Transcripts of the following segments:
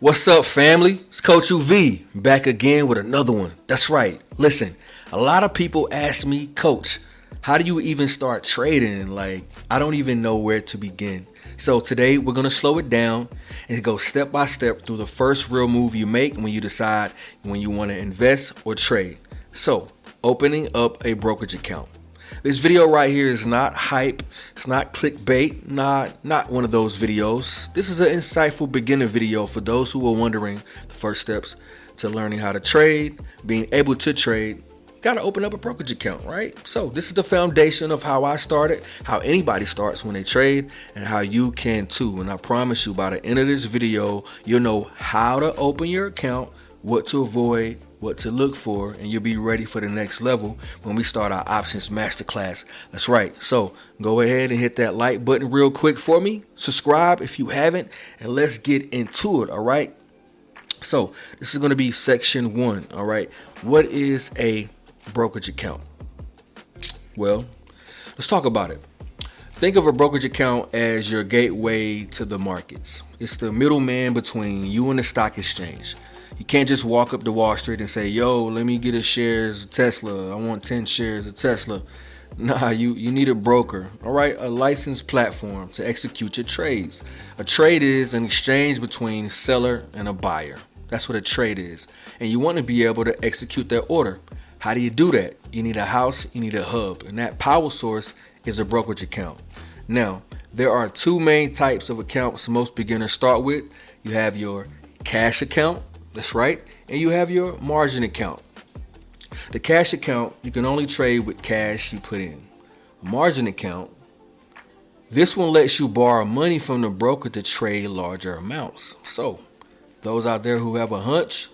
What's up, family? It's Coach UV back again with another one. That's right. Listen, a lot of people ask me, Coach, how do you even start trading? Like, I don't even know where to begin. So today we're going to slow it down and go step by step through the first real move you make when you decide when you want to invest or trade. So, opening up a brokerage account. This video right here is not hype, it's not clickbait, not one of those videos. This is an insightful beginner video for those who are wondering the first steps to learning how to trade, being able to trade. Gotta open up a brokerage account, right? So this is the foundation of how I started, how anybody starts when they trade, and how you can too. And I promise you, by the end of this video, you'll know how to open your account, what to avoid, what to look for, and you'll be ready for the next level when we start our options masterclass. That's right. So go ahead and hit that like button real quick for me. Subscribe if you haven't, and let's get into it. All right. So this is going to be section 1. All right. What is a brokerage account? Well, let's talk about it. Think of a brokerage account as your gateway to the markets. It's the middleman between you and the stock exchange. You can't just walk up to Wall Street and say, yo, let me get a shares of Tesla. I want 10 shares of Tesla. Nah, you need a broker, all right? A licensed platform to execute your trades. A trade is an exchange between a seller and a buyer. That's what a trade is. And you want to be able to execute that order. How do you do that? You need a house, you need a hub, and that power source is a brokerage account. Now, there are two main types of accounts most beginners start with. You have your cash account. That's right. And you have your margin account. The cash account, you can only trade with cash you put in. A margin account, this one lets you borrow money from the broker to trade larger amounts. So those out there who have a hunch,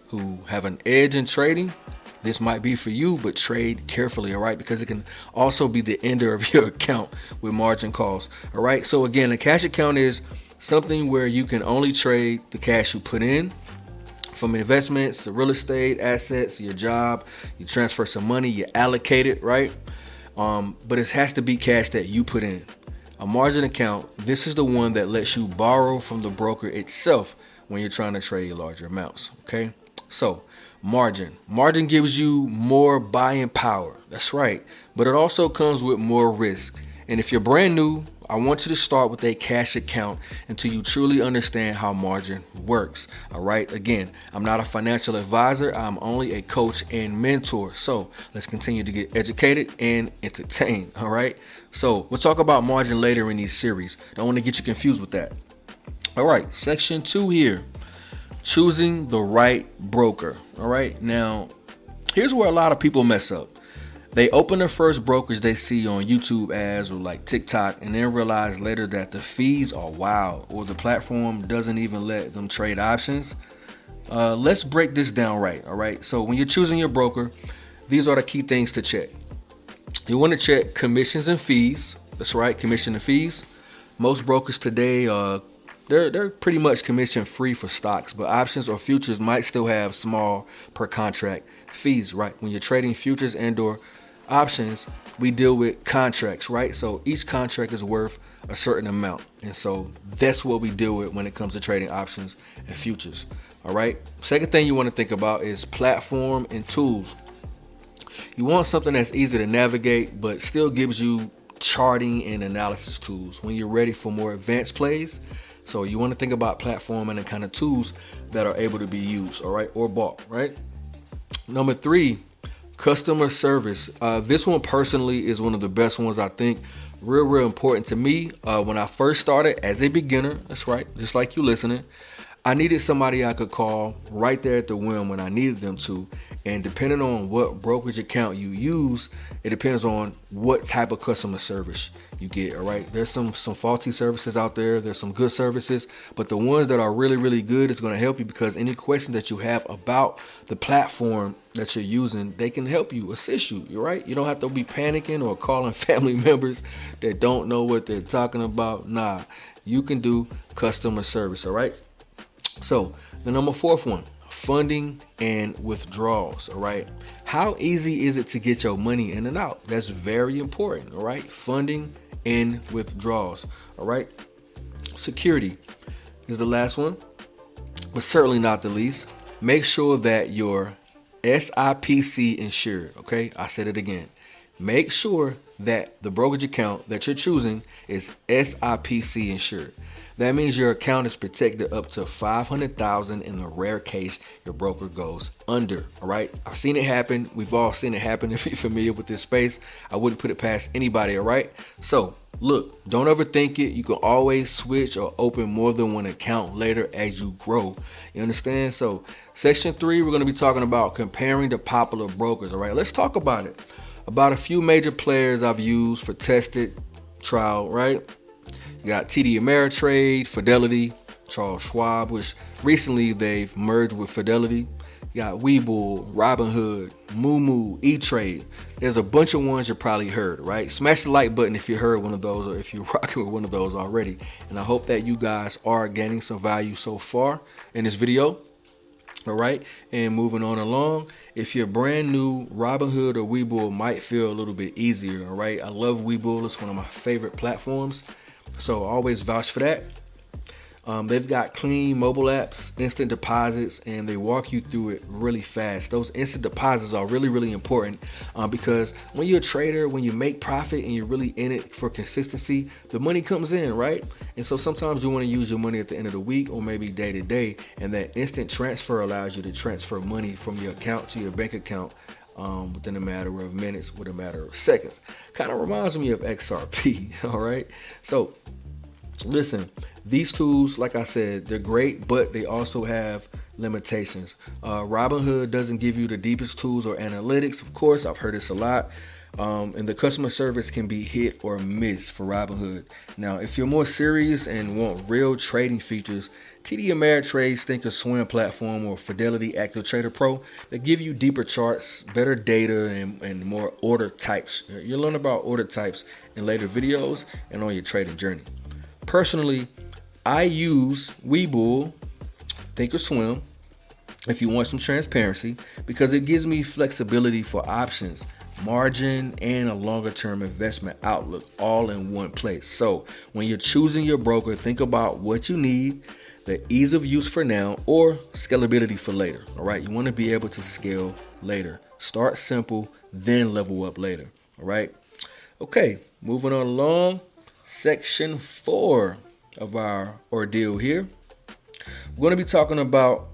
who have an edge in trading, this might be for you, but trade carefully, all right? Because it can also be the ender of your account with margin calls, all right? So again, a cash account is something where you can only trade the cash you put in. From investments to real estate, assets, your job, you transfer some money, you allocate it, right? But it has to be cash that you put in. A margin account, this is the one that lets you borrow from the broker itself when you're trying to trade larger amounts, okay? So margin gives you more buying power. That's right. But it also comes with more risk. And if you're brand new, I want you to start with a cash account until you truly understand how margin works. All right. Again, I'm not a financial advisor. I'm only a coach and mentor. So let's continue to get educated and entertained. All right. So we'll talk about margin later in these series. Don't want to get you confused with that. All right. Section 2 here. Choosing the right broker. All right. Now, here's where a lot of people mess up. They open their first brokerage they see on YouTube ads or like TikTok and then realize later that the fees are wild or the platform doesn't even let them trade options. Let's break this down right. All right. So when you're choosing your broker, these are the key things to check. You want to check commissions and fees. That's right. Commission and fees. Most brokers today, they're pretty much commission free for stocks, but options or futures might still have small per contract fees, right? When you're trading futures and or options, we deal with contracts, right? So each contract is worth a certain amount. And so that's what we deal with when it comes to trading options and futures. All right. Second thing you want to think about is platform and tools. You want something that's easy to navigate, but still gives you charting and analysis tools when you're ready for more advanced plays. So you want to think about platform and the kind of tools that are able to be used, all right, or bought, right? Number 3, customer service. This one personally is one of the best ones, I think. Real important to me. When I first started as a beginner, that's right, just like you listening, I needed somebody I could call right there at the whim when I needed them to. And depending on what brokerage account you use, it depends on what type of customer service you get. All right. There's some faulty services out there. There's some good services, but the ones that are really good is going to help you because any question that you have about the platform that you're using, they can help you, assist you. You're right. You don't have to be panicking or calling family members that don't know what they're talking about. Nah, you can do customer service. All right. So the number 4th one, funding and withdrawals. All right. How easy is it to get your money in and out? That's very important. All right. Funding and withdrawals. All right. Security is the last one. but certainly not the least, make sure that you're SIPC insured. Okay, I said it again. Make sure that the brokerage account that you're choosing is SIPC insured. That means your account is protected up to $500,000 in the rare case your broker goes under. All right, I've seen it happen. We've all seen it happen. If you're familiar with this space, I wouldn't put it past anybody. All right, so look, don't overthink it. You can always switch or open more than one account later as you grow. You understand? So section 3, we're going to be talking about comparing the popular brokers. All right, let's talk about it. About a few major players I've used for tested trial, right? You got TD Ameritrade, Fidelity, Charles Schwab, which recently they've merged with Fidelity. You got Webull, Robinhood, Moomoo, Etrade. There's a bunch of ones you probably heard, right? Smash the like button if you heard one of those or if you're rocking with one of those already. And I hope that you guys are gaining some value so far in this video. All right, and moving on along, if you're brand new, Robinhood or Webull might feel a little bit easier. All right, I love Webull. It's one of my favorite platforms, so I always vouch for that. They've got clean mobile apps, instant deposits, and they walk you through it really fast. Those instant deposits are really, really important because when you're a trader, when you make profit and you're really in it for consistency, the money comes in, right? And so sometimes you want to use your money at the end of the week or maybe day to day, and that instant transfer allows you to transfer money from your account to your bank account within a matter of minutes, with a matter of seconds. Kind of reminds me of XRP, all right? So listen, these tools, like I said, they're great, but they also have limitations. Robinhood doesn't give you the deepest tools or analytics. Of course, I've heard this a lot. And the customer service can be hit or miss for Robinhood. Now, if you're more serious and want real trading features, TD Ameritrade's Thinkorswim platform or Fidelity Active Trader Pro, they give you deeper charts, better data, and more order types. You'll learn about order types in later videos and on your trading journey. Personally, I use Webull, Thinkorswim, if you want some transparency, because it gives me flexibility for options, margin, and a longer term investment outlook all in one place. So when you're choosing your broker, think about what you need, the ease of use for now, or scalability for later. All right, you want to be able to scale later. Start simple, then level up later. All right. Okay, moving on along. Section 4 of our ordeal here. We're going to be talking about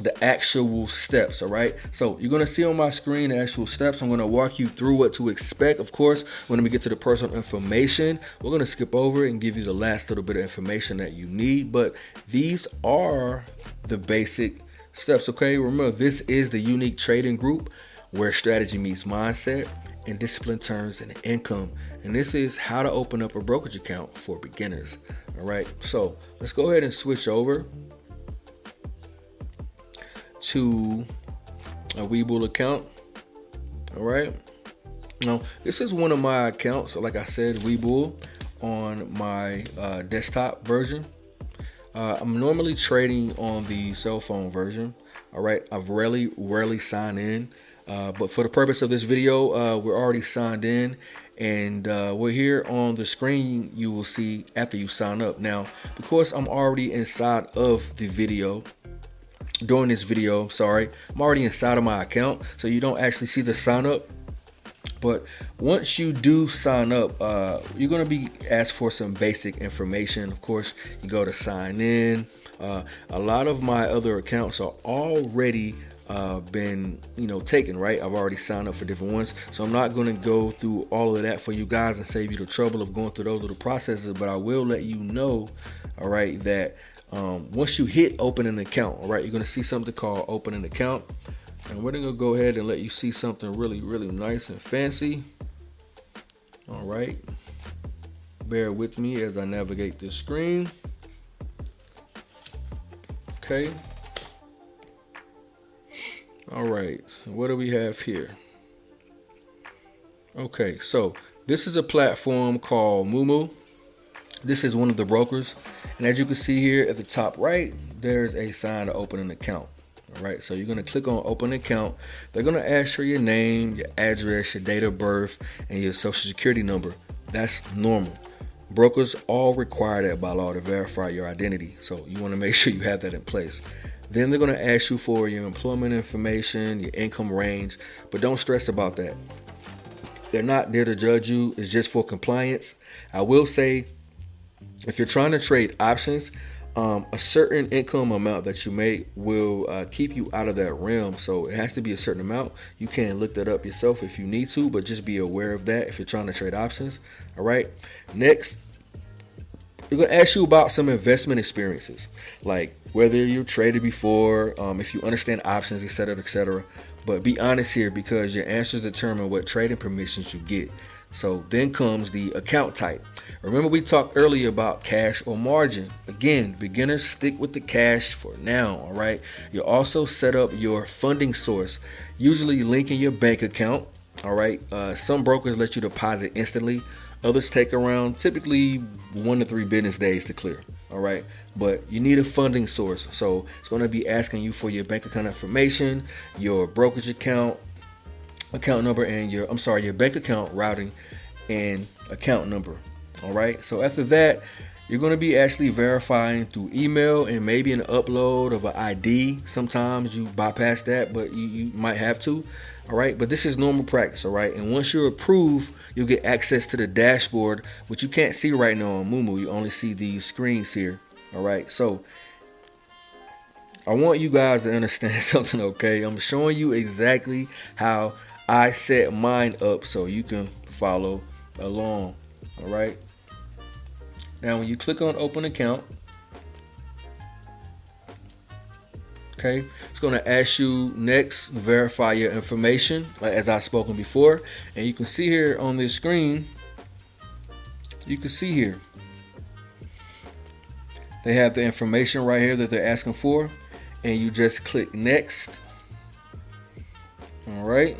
the actual steps. All right, so you're going to see on my screen the actual steps. I'm going to walk you through what to expect. Of course, when we get to the personal information, we're going to skip over it and give you the last little bit of information that you need, but these are the basic steps. Okay, remember, this is the unique trading group where strategy meets mindset and discipline turns into income. And this is how to open up a brokerage account for beginners. All right, so let's go ahead and switch over to a Webull account. All right, now this is one of my accounts. So like I said, Webull on my desktop version. I'm normally trading on the cell phone version. All right, I've rarely sign in. But for the purpose of this video, we're already signed in, and we're here on the screen. You will see after you sign up. Now, because I'm already inside of the video, during this video, I'm already inside of my account, so you don't actually see the sign up. But once you do sign up, you're going to be asked for some basic information. Of course, you go to sign in. A lot of my other accounts are already been taken, right? I've already signed up for different ones, so I'm not going to go through all of that for you guys and save you the trouble of going through those little processes. But I will let you know, all right, that once you hit open an account, all right, you're going to see something called open an account, and we're going to go ahead and let you see something really, really nice and fancy. All right, bear with me as I navigate this screen. Okay. All right, what do we have here? Okay, so this is a platform called Moomoo. This is one of the brokers, and as you can see here at the top right, there's a sign to open an account. All right, so you're going to click on open account. They're going to ask for your name, your address, your date of birth, and your social security number. That's normal. Brokers all require that by law to verify your identity. So you want to make sure you have that in place. Then they're going to ask you for your employment information, your income range, but don't stress about that. They're not there to judge you. It's just for compliance. I will say, if you're trying to trade options, a certain income amount that you make will keep you out of that realm. So it has to be a certain amount. You can look that up yourself if you need to, but just be aware of that if you're trying to trade options. All right. Next, they're going to ask you about some investment experiences, like whether you traded before, if you understand options, etc., etc. But be honest here, because your answers determine what trading permissions you get. So then comes the account type. Remember, we talked earlier about cash or margin. Again, beginners stick with the cash for now. All right. You also set up your funding source, usually linking your bank account. All right. Some brokers let you deposit instantly. Others take around typically 1 to 3 business days to clear. All right. But you need a funding source. So it's going to be asking you for your bank account information, your brokerage account number, and your bank account routing and account number. All right. So after that, you're going to be actually verifying through email and maybe an upload of an ID. Sometimes you bypass that, but you might have to. All right. But this is normal practice. All right. And once you're approved, you'll get access to the dashboard, which you can't see right now on Moomoo. You only see these screens here. All right. So I want you guys to understand something. Okay. I'm showing you exactly how I set mine up so you can follow along. All right. Now, when you click on open account, okay, it's going to ask you next, verify your information, like as I've spoken before. And you can see here on this screen, you can see here, they have the information right here that they're asking for. And you just click next. All right.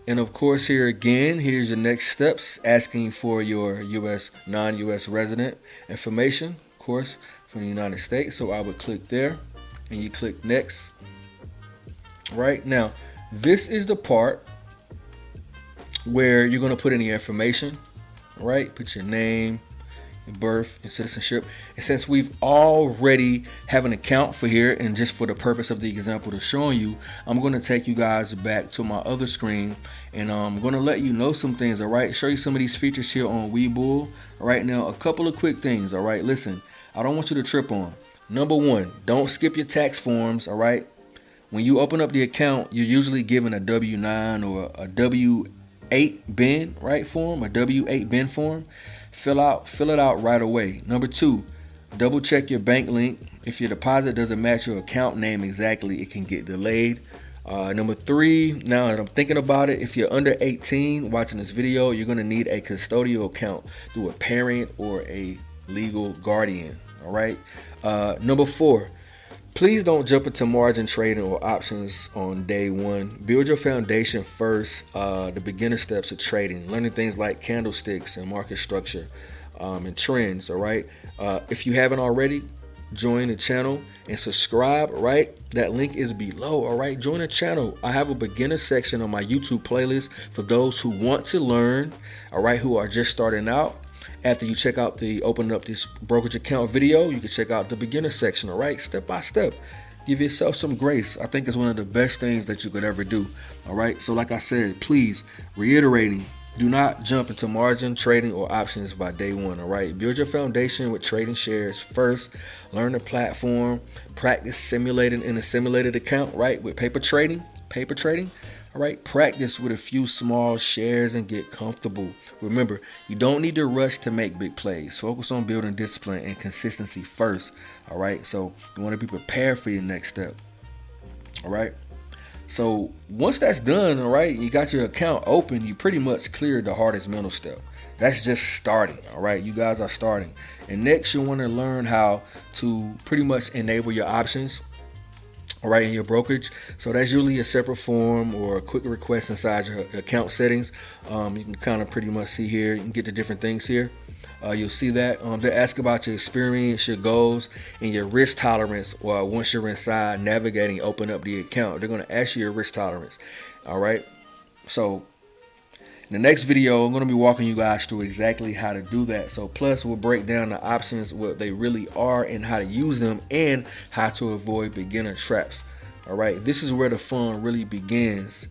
And of course, here again, here's your next steps, asking for your U.S. non-U.S. resident information, of course, from the United States. So I would click there and you click next. Right now, this is the part where you're going to put in your information, right? Put your name, your birth, and citizenship. And since we've already have an account for here, and just for the purpose of the example to showing you, I'm going to take you guys back to my other screen, and I'm going to let you know some things. All right, show you some of these features here on Webull. All right, now a couple of quick things. All right, listen, I don't want you to trip on. Number one, don't skip your tax forms. All right, when you open up the account, you're usually given a W-9 or a W-8 bin, right, form, a W-8 bin form. Fill it out right away. Number two, double check your bank link. If your deposit doesn't match your account name exactly, it can get delayed. Number three, now that I'm thinking about it, if you're under 18 watching this video, you're going to need a custodial account through a parent or a legal guardian. All right. Number four, please don't jump into margin trading or options on day one. Build your foundation first, the beginner steps of trading, learning things like candlesticks and market structure and trends. All right. If you haven't already, join the channel and subscribe. Right. That link is below. All right. Join the channel. I have a beginner section on my YouTube playlist for those who want to learn. All right. Who are just starting out. After you check out the open up this brokerage account video, you can check out the beginner section. All right, step by step. Give yourself some grace. I think it's one of the best things that you could ever do. All right, so like I said, please, reiterating, do not jump into margin trading or options by day one. All right, build your foundation with trading shares first. Learn the platform. Practice simulating in a simulated account. Right, with paper trading. All right, practice with a few small shares and get comfortable. Remember, you don't need to rush to make big plays. Focus on building discipline and consistency first. All right, so you want to be prepared for your next step. All right, so once that's done, all right, you got your account open, you pretty much cleared the hardest mental step. That's just starting. All right, you guys are starting. And next, you want to learn how to pretty much enable your options. All right, in your brokerage. So that's usually a separate form or a quick request inside your account settings. You can kind of pretty much see here. You can get the different things here. You'll see that they ask about your experience, your goals, and your risk tolerance. Well, once you're inside navigating, open up the account, they're going to ask you your risk tolerance. All right. So In the next video, I'm going to be walking you guys through exactly how to do that. So plus we'll break down the options, what they really are and how to use them, and how to avoid beginner traps. All right, this is where the fun really begins.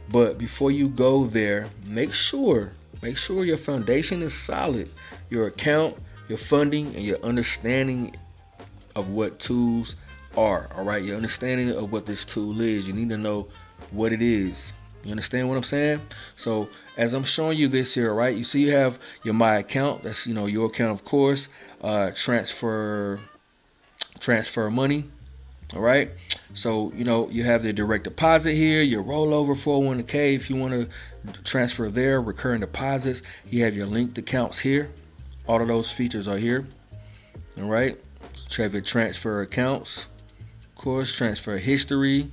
But before you go there, make sure your foundation is solid. Your account, your funding, and your understanding of what tools are. All right, your understanding of what this tool is. You need to know what it is. You understand what I'm saying? So as I'm showing you this here, right, you see you have your My Account. That's, your account, of course. Transfer money. All right. So, you have the direct deposit here, your rollover 401k if you want to transfer there, recurring deposits. You have your linked accounts here. All of those features are here. All right. You have your transfer accounts, of course, transfer history.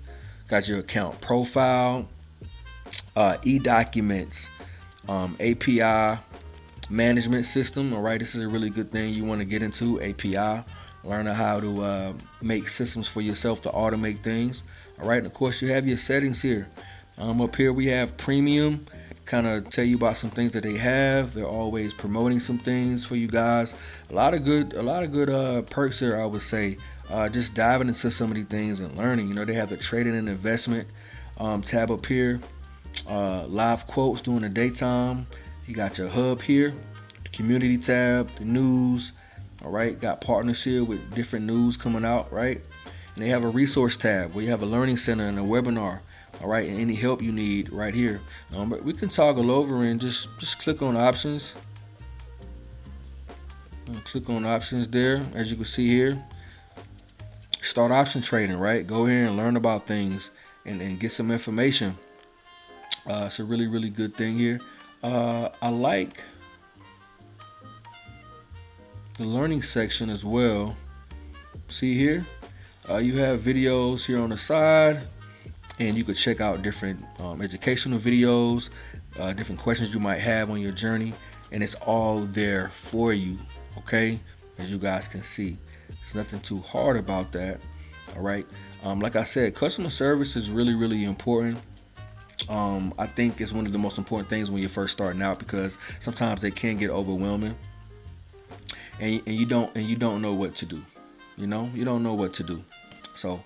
Got your account profile. E-documents, API management system. All right, this is a really good thing you want to get into. API, learn how to make systems for yourself to automate things. All right, and of course you have your settings here. Up here we have premium, kind of tell you about some things that they have. They're always promoting some things for you guys. A lot of good perks here, I would say. Just diving into some of these things and learning. They have the trading and investment tab up here. Live quotes during the daytime. You got your hub here, the community tab, the news. All right, got partners here with different news coming out, right? And they have a resource tab where you have a learning center and a webinar. All right, and any help you need right here. But we can toggle over and just click on options. Click on options there, as you can see here. Start option trading, right? Go here and learn about things and get some information. It's a really, really good thing here. I like the learning section as well. See here, you have videos here on the side, and you could check out different educational videos, different questions you might have on your journey, and it's all there for you, okay? As you guys can see, there's nothing too hard about that. All right, like I said, customer service is really, really important. I think it's one of the most important things when you're first starting out, because sometimes they can get overwhelming, and you don't know what to do. You don't know what to do. So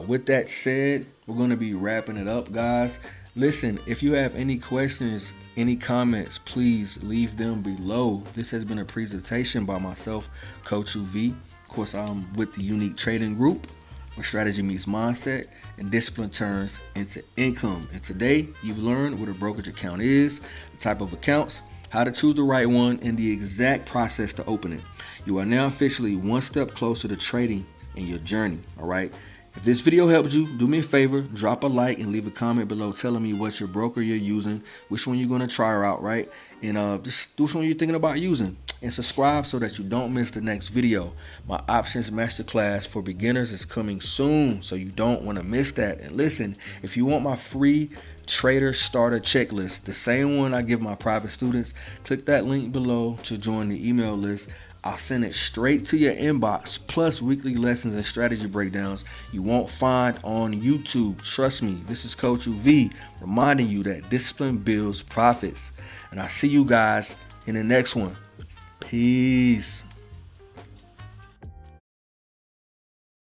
with that said, we're going to be wrapping it up, guys. Listen, if you have any questions, any comments, please leave them below. This has been a presentation by myself, Coach UV. Of course, I'm with the Unique Trading Group, where strategy meets mindset and discipline turns into income. And today you've learned what a brokerage account is, the type of accounts, how to choose the right one, and the exact process to open it. You are now officially one step closer to trading in your journey. All right. If this video helped you, do me a favor, drop a like and leave a comment below telling me what your broker you're using, which one you're going to try out, right? And just which one you're thinking about using. And subscribe so that you don't miss the next video. My options masterclass for beginners is coming soon, so you don't want to miss that. And listen, if you want my free trader starter checklist, the same one I give my private students, click that link below to join the email list. I'll send it straight to your inbox, plus weekly lessons and strategy breakdowns you won't find on YouTube. Trust me, this is Coach UV reminding you that discipline builds profits. And I'll see you guys in the next one. Peace.